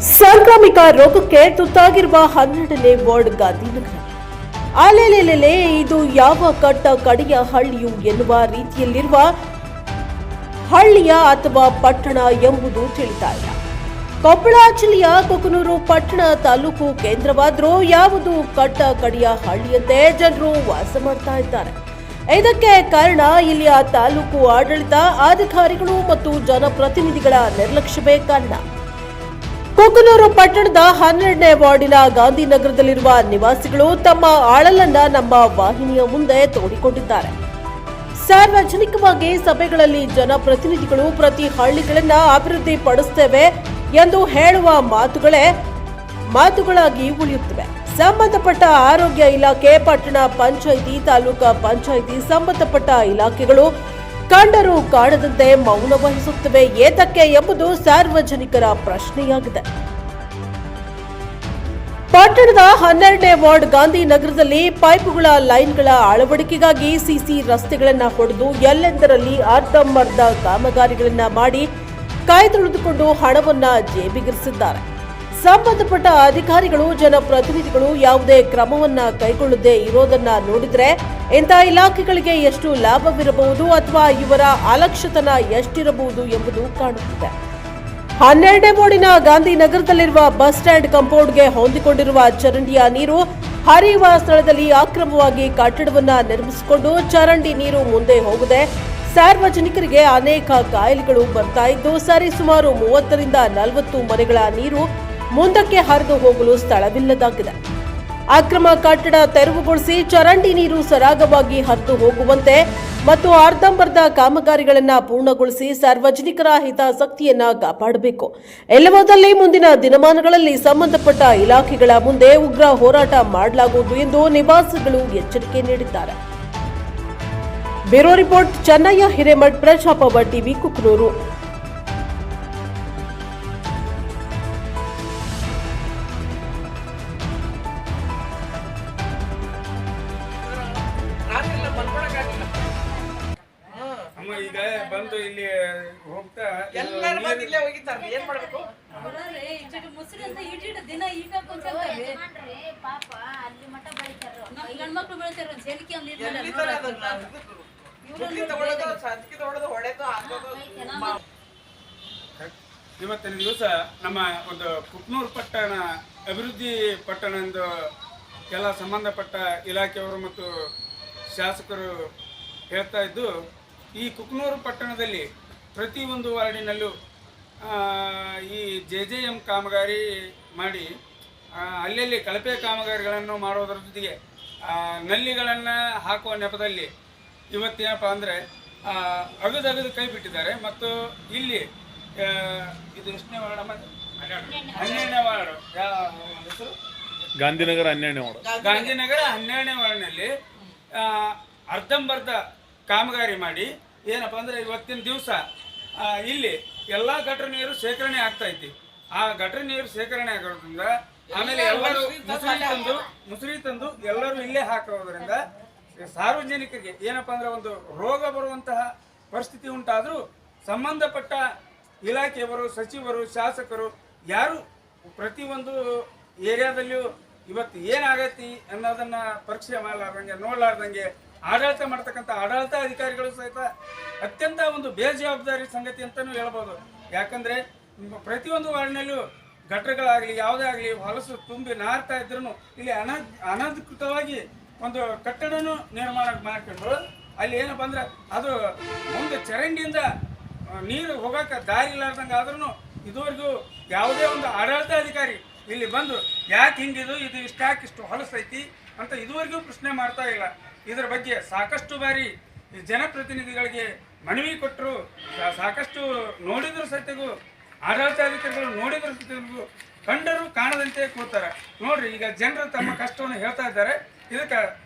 ಸಾಂಕ್ರಾಮಿಕ ರೋಗಕ್ಕೆ ತುತ್ತಾಗಿರುವ 12ನೇ ವಾರ್ಡ್ ಗಾಂಧಿನಗರ. ಅಲೆಲೆಲೆಲೆ, ಇದು ಯಾವ ಕಟ್ಟ ಕಡೆಯ ಹಳ್ಳಿಯು ಎನ್ನುವ ರೀತಿಯಲ್ಲಿರುವ ಹಳ್ಳಿಯ ಅಥವಾ ಪಟ್ಟಣ ಎಂಬುದು ತಿಳಿತಾ ಇಲ್ಲ. ಕೊಪ್ಪಳ ಜಿಲ್ಲೆಯ ಕುಕನೂರು ಪಟ್ಟಣ ತಾಲೂಕು ಕೇಂದ್ರವಾದರೂ ಯಾವುದು ಕಟ್ಟ ಕಡೆಯ ಹಳ್ಳಿಯಂತೆ ಜನರು ವಾಸ ಮಾಡ್ತಾ ಇದ್ದಾರೆ. ಇದಕ್ಕೆ ಕಾರಣ ಇಲ್ಲಿಯ ತಾಲೂಕು ಆಡಳಿತ ಅಧಿಕಾರಿಗಳು ಮತ್ತು ಜನಪ್ರತಿನಿಧಿಗಳ ನಿರ್ಲಕ್ಷ್ಯವೇ ಕಾರಣ. ಕುಕನೂರು ಪಟ್ಟಣದ 12ನೇ ವಾರ್ಡಿನ ಗಾಂಧಿನಗರದಲ್ಲಿರುವ ನಿವಾಸಿಗಳು ತಮ್ಮ ಆಳಲನ್ನ ನಮ್ಮ ವಾಹಿನಿಯ ಮುಂದೆ ತೋಡಿಕೊಂಡಿದ್ದಾರೆ. ಸಾರ್ವಜನಿಕವಾಗಿ ಸಭೆಗಳಲ್ಲಿ ಜನಪ್ರತಿನಿಧಿಗಳು ಪ್ರತಿ ಹಳ್ಳಿಗಳನ್ನ ಅಭಿವೃದ್ಧಿ ಪಡಿಸುತ್ತೇವೆ ಎಂದು ಹೇಳುವ ಮಾತುಗಳಾಗಿ ಉಳಿಯುತ್ತವೆ. ಸಂಬಂಧಪಟ್ಟ ಆರೋಗ್ಯ ಇಲಾಖೆ, ಪಟ್ಟಣ ಪಂಚಾಯಿತಿ, ತಾಲೂಕಾ ಪಂಚಾಯಿತಿ ಸಂಬಂಧಪಟ್ಟ ಇಲಾಖೆಗಳು ಕಂಡರೂ ಕಾಣದಂತೆ ಮೌನ ವಹಿಸುತ್ತವೆ. ಏತಕ್ಕೆ ಎಂಬುದು ಸಾರ್ವಜನಿಕರ ಪ್ರಶ್ನೆಯಾಗಿದೆ. ಪಟ್ಟಣದ 12ನೇ ವಾರ್ಡ್ ಗಾಂಧಿನಗರದಲ್ಲಿ ಪೈಪುಗಳ ಲೈನ್ಗಳ ಅಳವಡಿಕೆಗಾಗಿ ಸಿಸಿ ರಸ್ತೆಗಳನ್ನು ಹೊಡೆದು ಎಲ್ಲೆಂದರಲ್ಲಿ ಅರ್ಧಂಬರ್ಧ ಕಾಮಗಾರಿಗಳನ್ನ ಮಾಡಿ ಕೈ ತೊಳೆದುಕೊಂಡು ಹಣವನ್ನ ಜೇಬಿಗಿರಿಸಿದ್ದಾರೆ. ಸಂಬಂಧಪಟ್ಟ ಅಧಿಕಾರಿಗಳು, ಜನಪ್ರತಿನಿಧಿಗಳು ಯಾವುದೇ ಕ್ರಮವನ್ನ ಕೈಗೊಳ್ಳದೆ ಇರೋದನ್ನ ನೋಡಿದ್ರೆ ಇಂಥ ಇಲಾಖೆಗಳಿಗೆ ಎಷ್ಟು ಲಾಭವಿರಬಹುದು ಅಥವಾ ಇವರ ಅಲಕ್ಷ್ಯತನ ಎಷ್ಟಿರಬಹುದು ಎಂಬುದು ಕಾಣುತ್ತಿದೆ. 12ನೇ ವಾರ್ಡಿನ ಗಾಂಧಿನಗರದಲ್ಲಿರುವ ಬಸ್ ಸ್ಟ್ಯಾಂಡ್ ಕಾಂಪೌಂಡ್ಗೆ ಹೊಂದಿಕೊಂಡಿರುವ ಚರಂಡಿಯ ನೀರು ಹರಿಯುವ ಸ್ಥಳದಲ್ಲಿ ಅಕ್ರಮವಾಗಿ ಕಟ್ಟಡವನ್ನ ನಿರ್ಮಿಸಿಕೊಂಡು ಚರಂಡಿ ನೀರು ಮುಂದೆ ಹೋಗದೆ ಸಾರ್ವಜನಿಕರಿಗೆ ಅನೇಕ ಕಾಯಿಲೆಗಳು ಬರ್ತಾ ಇದ್ದು, ಸರಿಸುಮಾರು 30ರಿಂದ 40 ಮನೆಗಳ ನೀರು ಮುಂದಕ್ಕೆ ಹರಿದು ಹೋಗಲು ಸ್ಥಳವಿಲ್ಲದಾಗಿದೆ. ಅಕ್ರಮ ಕಟ್ಟಡ ತೆರವುಗೊಳಿಸಿ ಚರಂಡಿ ನೀರು ಸರಾಗವಾಗಿ ಹರಿದು ಹೋಗುವಂತೆ ಮತ್ತು ಅರ್ಧಂಬರ್ಧ ಕಾಮಗಾರಿಗಳನ್ನು ಪೂರ್ಣಗೊಳಿಸಿ ಸಾರ್ವಜನಿಕರ ಹಿತಾಸಕ್ತಿಯನ್ನ ಕಾಪಾಡಬೇಕು. ಇಲ್ಲವಾದಲ್ಲಿ ಮುಂದಿನ ದಿನಮಾನಗಳಲ್ಲಿ ಸಂಬಂಧಪಟ್ಟ ಇಲಾಖೆಗಳ ಮುಂದೆ ಉಗ್ರ ಹೋರಾಟ ಮಾಡಲಾಗುವುದು ಎಂದು ನಿವಾಸಿಗಳು ಎಚ್ಚರಿಕೆ ನೀಡಿದ್ದಾರೆ. ಬ್ಯೂರೋ ರಿಪೋರ್ಟ್, ಚೆನ್ನಯ್ಯ ಹಿರೇಮಠ್, ಪ್ರಜಾಪವ ಟಿವಿ, ಕುಕನೂರು. ಈಗ ಬಂದು ಇಲ್ಲಿ ಹೋಗ್ತಾ ಎಲ್ಲರೂ ಬಂದು ಇಲ್ಲೇ ಹೋಗಿದ್ದಾರೆ. ಏನ್ ಮಾಡ್ಬೇಕು? ಇವತ್ತಿನ ದಿವಸ ನಮ್ಮ ಒಂದು ಕುಕನೂರು ಪಟ್ಟಣ ಅಭಿವೃದ್ಧಿ ಪಟ್ಟಣ ಎಂದು ಎಲ್ಲ ಸಂಬಂಧಪಟ್ಟ ಇಲಾಖೆಯವರು ಮತ್ತು ಶಾಸಕರು ಹೇಳ್ತಾ ಇದ್ದು, ಈ ಕುಕನೂರು ಪಟ್ಟಣದಲ್ಲಿ ಪ್ರತಿಯೊಂದು ವಾರ್ಡಿನಲ್ಲೂ ಈ JJM ಕಾಮಗಾರಿ ಮಾಡಿ ಅಲ್ಲಲ್ಲಿ ಕಳಪೆ ಕಾಮಗಾರಿಗಳನ್ನು ಮಾಡೋದ್ರ ಜೊತೆಗೆ ನಲ್ಲಿಗಳನ್ನು ಹಾಕುವ ನೆಪದಲ್ಲಿ ಇವತ್ತೇನಪ್ಪ ಅಂದರೆ ಅಗದು ಕೈ ಬಿಟ್ಟಿದ್ದಾರೆ. ಮತ್ತು ಇಲ್ಲಿ ಇದು ಎಷ್ಟನೇ ವಾರ್ಡ್? 12ನೇ ವಾರ್ಡ್. ಹೆಸರು ಗಾಂಧಿನಗರ 12ನೇ ವಾರ್ಡ್. ಗಾಂಧಿನಗರ 12ನೇ ವಾರ್ಡ್ನಲ್ಲಿ ಅರ್ಧಂಬರ್ಧ ಕಾಮಗಾರಿ ಮಾಡಿ ಏನಪ್ಪ ಅಂದರೆ ಇವತ್ತಿನ ದಿವಸ ಇಲ್ಲಿ ಎಲ್ಲ ಗಟರ ನೀರು ಶೇಖರಣೆ ಆಗ್ತಾ ಐತಿ. ಆ ಗಟರ ನೀರು ಶೇಖರಣೆ ಆಗೋದ್ರಿಂದ ಆಮೇಲೆ ಎಲ್ಲರೂ ಮುಸುರಿ ತಂದು ಎಲ್ಲರೂ ಇಲ್ಲೇ ಹಾಕೋದ್ರಿಂದ ಸಾರ್ವಜನಿಕರಿಗೆ ಏನಪ್ಪ ಅಂದ್ರೆ ಒಂದು ರೋಗ ಬರುವಂತಹ ಪರಿಸ್ಥಿತಿ ಉಂಟಾದರೂ ಸಂಬಂಧಪಟ್ಟ ಇಲಾಖೆಯವರು, ಸಚಿವರು, ಶಾಸಕರು ಯಾರು ಪ್ರತಿಯೊಂದು ಏರಿಯಾದಲ್ಲಿಯೂ ಇವತ್ತು ಏನಾಗತ್ತಿ ಅನ್ನೋದನ್ನ ಪರೀಕ್ಷೆ ಮಾಡಲಾರ್ದಂಗೆ, ನೋಡಲಾರ್ದಂಗೆ ಆಡಳಿತ ಮಾಡ್ತಕ್ಕಂಥ ಆಡಳಿತ ಅಧಿಕಾರಿಗಳು ಸಹಿತ ಅತ್ಯಂತ ಒಂದು ಬೇಜವಾಬ್ದಾರಿ ಸಂಗತಿ ಅಂತಲೂ ಹೇಳ್ಬೋದು. ಯಾಕಂದರೆ ಪ್ರತಿಯೊಂದು ವಾರ್ಡ್ನಲ್ಲೂ ಗಟ್ರಗಳಾಗಲಿ ಯಾವುದೇ ಆಗಲಿ ಹೊಲಸು ತುಂಬಿ ನಾರ್ತಾ ಇದ್ರೂ ಇಲ್ಲಿ ಅನಧಿಕೃತವಾಗಿ ಒಂದು ಕಟ್ಟಡನೂ ನಿರ್ಮಾಣ ಮಾಡ್ಕೊಂಡು ಅಲ್ಲಿ ಏನಪ್ಪ ಅಂದ್ರೆ ಅದು ಮುಂದೆ ಚರಂಡಿಯಿಂದ ನೀರು ಹೋಗೋಕೆ ದಾರಿ ಇಲ್ಲಾರ್ದಂಗೆ ಆದ್ರೂ ಇದುವರೆಗೂ ಯಾವುದೇ ಒಂದು ಆಡಳಿತ ಅಧಿಕಾರಿ ಇಲ್ಲಿ ಬಂದು ಯಾಕೆ ಹಿಂಗಿದು, ಇದು ಇಷ್ಟು ಹೊಲಸೈತಿ ಅಂತ ಇದುವರೆಗೂ ಪ್ರಶ್ನೆ ಮಾಡ್ತಾ ಇಲ್ಲ. ಇದರ ಬಗ್ಗೆ ಸಾಕಷ್ಟು ಬಾರಿ ಜನಪ್ರತಿನಿಧಿಗಳಿಗೆ ಮನವಿ ಕೊಟ್ಟರು, ಸಾಕಷ್ಟು ನೋಡಿದ್ರು ಸತ್ಯಗೂ ಆಡಳಿತಾಧಿಕಾರಿಗಳು ನೋಡಿದ್ರು ಸತ್ಯಗೂ ಕಂಡರೂ ಕಾಣದಂತೆ ಕೂತಾರೆ. ನೋಡ್ರಿ, ಈಗ ಜನರು ತಮ್ಮ ಕಷ್ಟವನ್ನು ಹೇಳ್ತಾ ಇದ್ದಾರೆ. ಇದಕ್ಕೆ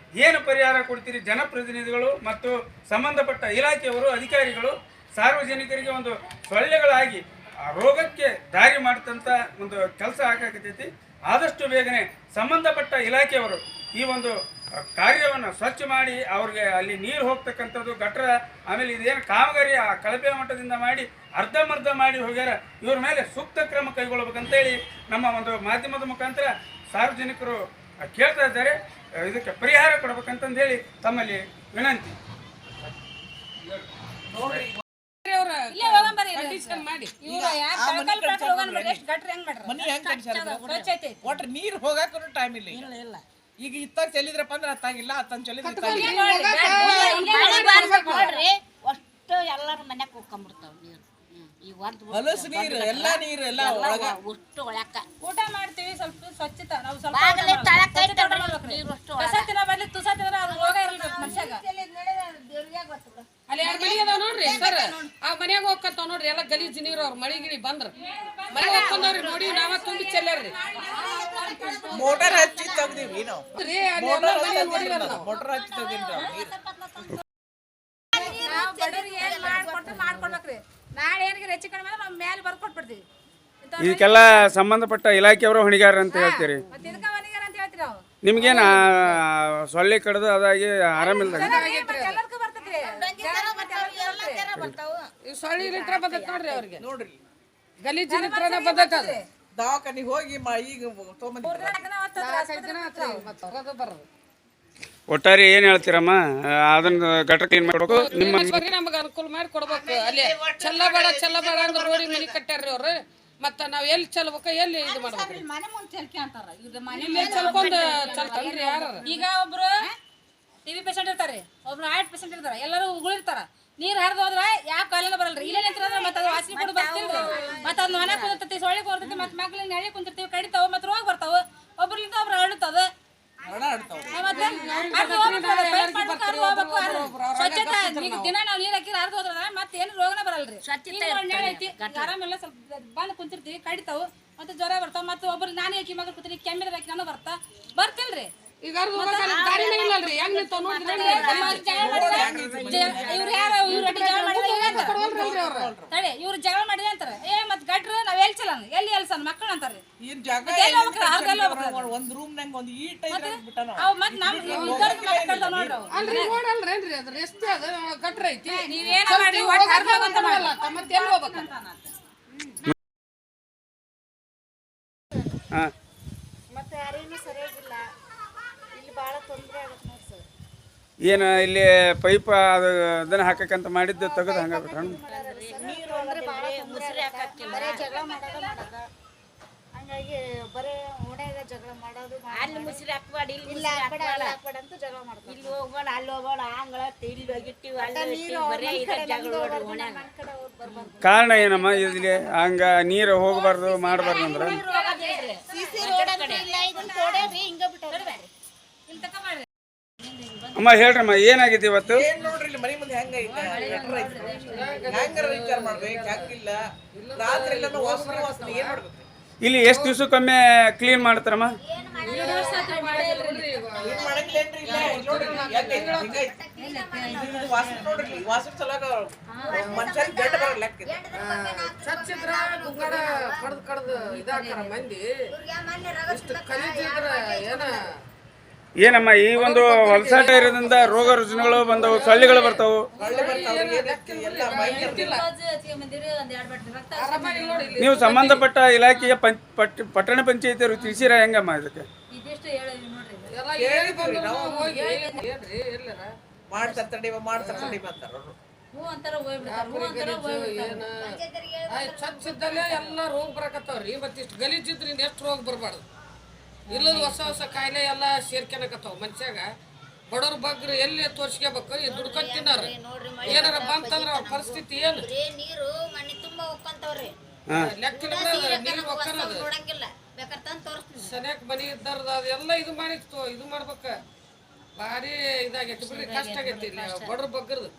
ಏನು ಪರಿಹಾರ ಕೊಡ್ತೀರಿ? ಜನಪ್ರತಿನಿಧಿಗಳು ಮತ್ತು ಸಂಬಂಧಪಟ್ಟ ಇಲಾಖೆಯವರು, ಅಧಿಕಾರಿಗಳು ಸಾರ್ವಜನಿಕರಿಗೆ ಒಂದು ಸೊಳ್ಳೆಗಳಾಗಿ ಆ ರೋಗಕ್ಕೆ ದಾರಿ ಮಾಡ್ತಂತ ಒಂದು ಕೆಲಸ ಆಗಾಕತ್ತೈತಿ. ಆದಷ್ಟು ಬೇಗನೆ ಸಂಬಂಧಪಟ್ಟ ಇಲಾಖೆಯವರು ಈ ಒಂದು ಕಾರ್ಯವನ್ನು ಸ್ವಚ್ಛ ಮಾಡಿ ಅವ್ರಿಗೆ ಅಲ್ಲಿ ನೀರು ಹೋಗ್ತಕ್ಕಂಥದ್ದು ಗಟ್ರ, ಆಮೇಲೆ ಇದೇನು ಕಾಮಗಾರಿ ಆ ಕಳಪೆ ಮಟ್ಟದಿಂದ ಮಾಡಿ ಅರ್ಧಂಬರ್ಧ ಮಾಡಿ ಹೋಗ್ಯಾರ, ಇವ್ರ ಮೇಲೆ ಸೂಕ್ತ ಕ್ರಮ ಕೈಗೊಳ್ಬೇಕಂತೇಳಿ ನಮ್ಮ ಒಂದು ಮಾಧ್ಯಮದ ಮುಖಾಂತರ ಸಾರ್ವಜನಿಕರು ಕೇಳ್ತಾ ಇದ್ದಾರೆ. ಇದಕ್ಕೆ ಪರಿಹಾರ ಕೊಡ್ಬೇಕಂತಂದು ಹೇಳಿ ತಮ್ಮಲ್ಲಿ ವಿನಂತಿ. ಒಟ್ಟ ನೀರ್ ಹೋಗಾಕ ಟೈಮ್ ಇಲ್ಲ. ಈಗ ಇತ್ತಾಗ ಚೆಲ್ಲಿದ್ರಪ್ಪ ಅಂದ್ರೆ ಅತ್ತಾಗಿಲ್ಲ, ಅತ್ತಂದ್ ಚೆಲ್ಲಿದ್ರೆ ಅಷ್ಟು ಎಲ್ಲಾರ ಮನ್ಯಾಗ ಹೋಗ್ಕೊಂಡ್ಬಿಡ್ತಾವ ನೀರು. ಹೊಲಸು ನೀರು ಎಲ್ಲಾ ನೀರು ಎಲ್ಲ ಒಳಗ ಅಷ್ಟು ಒಳಕ ಊಟ ಮಾಡ್ತೀವಿ, ಸ್ವಲ್ಪ ಸ್ವಚ್ಛತೆ ನಾವು ಸ್ವಲ್ಪ ಬಾಗಲೇ ತಳಕ ನೀರು ಅಷ್ಟು ಕಸ ತಿನ್ನ ಬದಲಿ ತುಸ ತಿಂದ್ರೆ ಅದು ರೋಗ ಇರಲ್ಲ ಮನುಷ್ಯಾಗ. ಅಲ್ಲಿ 2 ಮನೆ ಅದಾವ ನೋಡ್ರಿ ಸರ್, ಆ ಮನ್ಯಾಗ ಹೋಗ್ಕಂತಾವ ನೋಡ್ರಿ ಎಲ್ಲ ಗಲೀಜ್ ನೀರು. ಅವ್ರ ಮಳಿ ಗಿಳಿ ಬಂದ್ರ ಮನೆ ಹೋಗ್ಕೊಂಡವ್ರಿ ನೋಡಿ, ನಾವ ತುಂಬಿ ಚೆಲ್ಲಾರ್ರಿ. ಮೋಟರ್ ಹಚ್ಚಿ ತೆಗ್ದಿವಿ ನಾವು, ಮೋಟರ್ ಹಚ್ಚಿ ತೆಗ್ದಿವಿ ನಾವು ಬಡವ್ರಿಗೆ ಏನ್ ಮಾಡ್ಕೊಡ್ಬೇಕ್ರಿ. ನಾಳೆ ಏನಿಗೆ ಹೆಚ್ಚು ಕಡಿಮೆ ನಾವು ಮೇಲೆ ಬರ್ಕೊಟ್ಬಿಡ್ತೀವಿ. ಇದಕ್ಕೆಲ್ಲ ಸಂಬಂಧಪಟ್ಟ ಇಲಾಖೆಯವರು ಹೊಣೆಗಾರ ಅಂತ ಹೇಳ್ತೀರಿ. ಮತ್ತೆ ಇದಕ್ಕ ಮನೆಗಾರ ಅಂತ ಹೇಳ್ತೀವಿ ನಾವು. ನಿಮ್ಗೇನು ಸೊಳ್ಳೆ ಕಡ್ದು ಅದಾಗಿ ಆರಾಮಿಲ್ದಾಗ ಎಲ್ಲದಕ್ಕೂ ಬರ್ತೈತ್ರಿ. ಈ ಸೊಳ್ಳಿ ಲಿಟ್ರ ಬರ್ತೈತಿ ನೋಡ್ರಿ ಅವ್ರಿಗೆ, ನೋಡ್ರಿ ಗಲೀಜ್ ಲಿಟ್ರನ ಬರ್ತೈತಿ ಅದು. ದವಾಖಾನಿಗೆ ಹೋಗಿ ಈಗ ತೊಗೊಂಬಂದಿ ಬರೋದು ಒಟ್ಟಾರೆ ಏನು ಹೇಳ್ತೀರಮ್ಮ? ಅದನ್ನ ಗಟ್ರ ಕ್ಲೀನ್ ಮಾಡ್ಬೇಕು. ನಿಮ್ಮ ನಮ್ಗೆ ಅನುಕೂಲ ಮಾಡಿ ಕೊಡ್ಬೇಕು. ಅಲ್ಲಿ ಚೆಲ್ಲಬೇಡ ಅಂದ್ರೆ ರೋಡಿ ಮನಿ ಕಟ್ಟಾರ್ರಿ ಅವ್ರು. ಮತ್ತ ನಾವ್ ಎಲ್ಲಿ ಚೆಲ್ಬೇಕ, ಎಲ್ಲಿ ಇದು ಮಾಡ್ಬೇಕ್ರಿ? ಮನೆ ಮುಂದೆ ಚೆಲ್ಕೆ ಅಂತಾರ. ಇವ್ರ ಮನೆ ಇಲ್ಲಿ ಚೆಲ್ಕೊಂಡ್ ಚೆಲ್ತಾರ್ರಿ ಯಾರು? ಈಗ ಒಬ್ರು ಟಿವಿ ಪೇಷಂಟ್ ಇರ್ತಾರೆ, ಒಬ್ರು ಹಾರ್ಟ್ ಪೇಷಂಟ್ ಇರ್ತಾರ, ಎಲ್ಲರೂ ಉಗುಳಿರ್ತಾರ. ನೀರ್ ಹರಿದು ಹೋದ್ರ ಯಾವ ಕಾಲನ ಬರಲ್ರಿ. ಇಲ್ಲೇ ನಿಂತಿರೋದ್ರ ಮತ್ತೆ ಅದು ವಾಸನೆ ಕೂಡ ಬರ್ತಿಲ್ರಿ. ಮತ್ತೆ ಅದ್ ಮನೆ ಕುಂದಿರ್ತೈತಿ, ಸೊಳ್ಳೆ ಕೊಡ್ತೈತಿ, ಮತ್ತೆ ಮಕ್ಳಿಗೆ ನೆಳೆ ಕುಂತಿರ್ತೀವಿ, ಕಡಿತಾವ, ಮತ್ತೆ ರೋಗ ಬರ್ತಾವ. ಒಬ್ರಿಂದ ಒಬ್ರು ಹರಡ್ತದ. ಸ್ವಚ್ಛತೆ ಈಗ ದಿನ ನಾವು ನೀರ್ ಹಾಕಿ ಹರಿದು ಹೋದ್ರ ಮತ್ತೆ ಏನು ರೋಗನ ಬರಲ್ರಿ. ಆರಾಮೆಲ್ಲ ಸ್ವಲ್ಪ ಬಂದು ಕುಂತಿರ್ತೀವಿ, ಕಡಿತಾವು, ಮತ್ತೆ ಜ್ವರ ಬರ್ತಾವ. ಮತ್ತೆ ಒಬ್ರು ನಾನೇ ಹಾಕಿ ಮಗ ಕೂತೀನಿ, ಕೆಮ್ಮಿರ ಹಾಕಿ ನಾನು ಬರ್ತಿಲ್ರಿ. ಈಗ ದಾರಿನೇ ಇಲ್ಲಲ್ರಿ, ಹೆಂಗ್ ನಿಂತಾವ್ ನೋಡಿದ್ರೆ ಇವ್ರು ಯಾರು ಇವ್ರೊಟ್ಟಿಗೆ ಜಗಳ ತಡೆ ಇವ್ರು ಜಗಳ ಮಾಡಿದೆ ಅಂತಾರ. ಮತ್ ಗಟ್ರ ನಾವ್ ಎಲ್ಲಿ ಚಲ ಎಲ್ಲಿ ಎಲ್ಸನ್ ಮಕ್ಕಳು ಅಂತಾರ್ರಿ. ಒಂದ್ ರೂಮ್ ನಂಗ ಒಂದ್ ಈಟ್ ಅವ್ ಮತ್ ನಮ್ ನೋಡ್ರಿ ಅಲ್ರಿ ನೋಡಲ್ರೇನ್ರಿ, ಅದ್ರ ಎಷ್ಟೇ ಅದ ಗಟ್ರ ಐತಿ. ನೀವೇನ ಮಾಡಿ ಮತ್ತೆ ಎಲ್ಲಿ ಹೋಗ್ಬೇಕಂತ ಮತ್ತೆ ಯಾರೇನು ಸರಿಯಾಗಿಲ್ಲ. ಇಲ್ಲಿ ಬಹಳ ತೊಂದರೆ ಆಗುತ್ತೆ ನೋಡಿ ಸರ್. ಏನು ಇಲ್ಲಿ ಪೈಪ್ ಅದನ್ನ ಹಾಕಕ್ಕಂತ ಮಾಡಿದ್ದು ತೆಗೆದು ಹಂಗಾಗ್ಬಿಟ್ರ? ನೀರು ಅಂದ್ರೆ ಬಹಳ ಮುಸ್ರಿ ಹಾಕಕ್ಕಿಲ್ಲ, ಬರೀ ಜಗಳ ಮಾಡೋದು ಹಂಗಾಗಿ ಬರೀ ಓಣ್ಯಾಗ ಜಗಳ ಮಾಡೋದು. ಅಲ್ಲಿ ಮುಸ್ರಿ ಹಾಕ್ಬೇಡ, ಇಲ್ಲಿ ಹಾಕ್ಬೇಡ ಅಂತ ಜಗಳ ಮಾಡ್ತಾರೆ. ಇಲ್ಲಿ ಹೋಗ್ಬೇಡ, ಅಲ್ಲಿ ಹೋಗ್ಬೇಡ, ಹಂಗಳ ಇಲ್ಲಿ ಹೋಗಿಟ್ಟಿವಿ, ಅಲ್ಲಿ ಬರೀ ಜಗಳ ಓಣ್ಯಾಗ. ಕಾರಣ ಏನಮ್ಮ ಇಲ್ಲಿ ಹಂಗ ನೀರು ಹೋಗಬಾರ್ದು ಮಾಡಬಾರ್ದು ಅಂದ್ರೆ? ಅಮ್ಮ ಹೇಳ್ರಮ್ಮ, ಏನಾಗಿದೆ ಇವತ್ತು? ಏನ್ ನೋಡ್ರಿ ಇಲ್ಲಿ ಮನಿ ಮುಂದೆ ಹೆಂಗ ಹೆಂಗಾರ ವಿಚಾರ ಮಾಡ್ಬೇಕು, ಹೆಂಗಿಲ್ಲ ರಾತ್ರಿ ಎಲ್ಲ ವಾಸನೆ ಏನ್ ಮಾಡ್ಬೇಕು? ಇಲ್ಲಿ ಎಷ್ಟು ದಿವ್ಸಕ್ಕೊಮ್ಮೆ ಕ್ಲೀನ್ ಮಾಡ್ತಾರಮ್ಮ? ಏನ್ ಮಾಡಂಗಿಲ್ಲೇನ್ರಿ? ಇಲ್ಲ ನೋಡ್ರಿ ವಾಸನೆ ನೋಡ್ರಿ, ವಾಸನೆ ಸಲಗ ಮನುಷ್ಯರಿಗೆ ಗಡ್ಡ ಬರೋ ಲೆಕ್ಕ. ಸ್ವಚ್ಛಿದ್ರ ಗುಂಗಡ ಕಡ್ದು ಇದಾಕಾರ ಮಂದಿ, ಇಷ್ಟು ಕಲೀಜಿದ್ರ ಏನ ಏನಮ್ಮ ಈ ಒಂದು ಹೊಲಸಾಟ ಇರೋದ್ರಿಂದ ರೋಗ ರುಜಿನಗಳು ಬಂದವು, ಸೊಳ್ಳೆಗಳು ಬರ್ತಾವು. ನೀವು ಸಂಬಂಧಪಟ್ಟ ಇಲಾಖೆಯ ಪಟ್ಟಣ ಪಂಚಾಯತಿಯವರು ತಿಳಿಸಿರ ಹೆಂಗಮ್ಮ ಇದಕ್ಕೆ? ಸ್ವಚ್ಛದಲ್ಲೇ ಎಲ್ಲ ರೋಗ ಬರಕತ್ತಾವ್ರಿ. ಮತ್ತಿಷ್ಟು ಗಲೀಜಿದ್ರಿಂದ ಎಷ್ಟು ರೋಗ ಬರಬಾರ್ದು. ಇಲ್ಲದ ಹೊಸ ಕಾಯಿಲೆ ಎಲ್ಲ ಸೇರ್ಕೊಳಕತ್ತಾವ ಮನುಷ್ಯಾಗ. ಬಡವ್ರ ಬಗ್ರು ಎಲ್ಲಿ ತೋರ್ಸ್ಕೋಬೇಕು, ದುಡ್ಕೊಂಡ್ ತಿನ್ನಾರ. ಏನಾರ ಬಂತಂದ್ರ ಅವ್ರ ಪರಿಸ್ಥಿತಿ ಏನು? ನೀರು ಮನೆ ತುಂಬಾ ಹೋಗ್ಕೊಂತವ್ರಿ, ಲೆಕ್ಕ ನೀರು ನೋಡಂಗಿಲ್ಲ, ಬೇಕಾದ್ರೆ ತಂದು ತೋರಿಸ್ತೀನಿ. ಸನ್ಯಾಕ ಮನಿ ಇದ್ದಾರದ ಅದೆಲ್ಲ ಇದು ಮಾಡಿ ಇದು ಮಾಡ್ಬೇಕ. ಭಾರಿ ಇದಾಗೈತಿ ಬಿಡ್ರಿ, ಕಷ್ಟ ಆಗೈತಿ ಇಲ್ಲಿ ಬಡ್ರ ಬಗ್ಗರ್ದು.